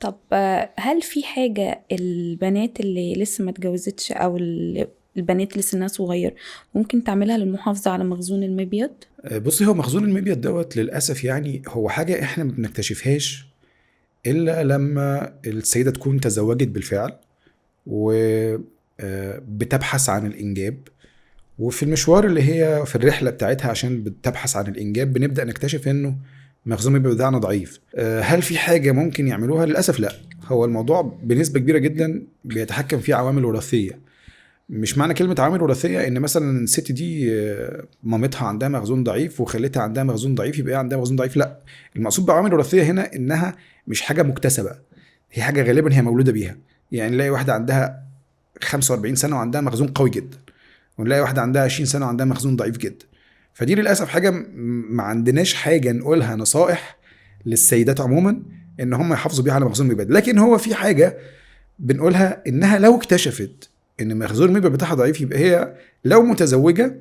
طب هل في حاجة البنات اللي لسه ما اتجوزتش او البنات اللي سنها صغير ممكن تعملها للمحافظة على مخزون المبيض؟ بصي، هو مخزون المبيض دوت للأسف يعني هو حاجة احنا ما بنكتشفهاش إلا لما السيدة تكون تزوجت بالفعل وبتبحث عن الإنجاب. وفي المشوار اللي هي في الرحلة بتاعتها عشان بتبحث عن الإنجاب بنبدأ نكتشف إنه مخزون المبيض بتاعنا ضعيف. هل في حاجة ممكن يعملوها؟ للأسف لا. هو الموضوع بنسبة كبيرة جدا بيتحكم فيه عوامل وراثية. مش معنى كلمة عوامل وراثية إن مثلا الست دي مامتها عندها مخزون ضعيف وخلتها عندها مخزون ضعيف يبقى هي عندها مخزون ضعيف. لا، المقصود بعوامل وراثية هنا إنها مش حاجة مكتسبة، هي حاجة غالبا هي مولودة بيها. يعني نلاقي واحدة عندها 45 سنة وعندها مخزون قوي جدا، ونلاقي واحدة عندها 20 سنة وعندها مخزون ضعيف جدا. فدي للأسف حاجة ما عندناش حاجة نقولها نصائح للسيدات عموما إن هم يحافظوا بيها على مخزون المبيض. لكن هو في حاجة بنقولها إنها لو اكتشفت ان مخزون المبيض بتاعها ضعيف يبقى هي لو متزوجه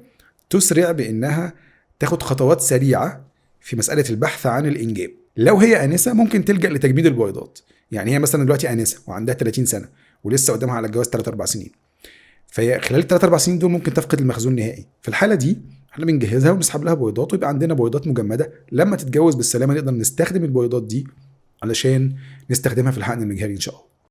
تسرع بانها تاخد خطوات سريعه في مساله البحث عن الانجاب. لو هي انسه ممكن تلجا لتجميد البويضات. يعني هي مثلا دلوقتي انسه وعندها 30 سنه ولسه قدامها على الجواز 3 4 سنين، فهي خلال ال 3 4 سنين دول ممكن تفقد المخزون نهائي. في الحاله دي احنا بنجهزها ونسحب لها بويضات ويبقى عندنا بويضات مجمده لما تتجوز بالسلامه نقدر نستخدم البويضات دي علشان نستخدمها في الحقن المجهري ان شاء الله.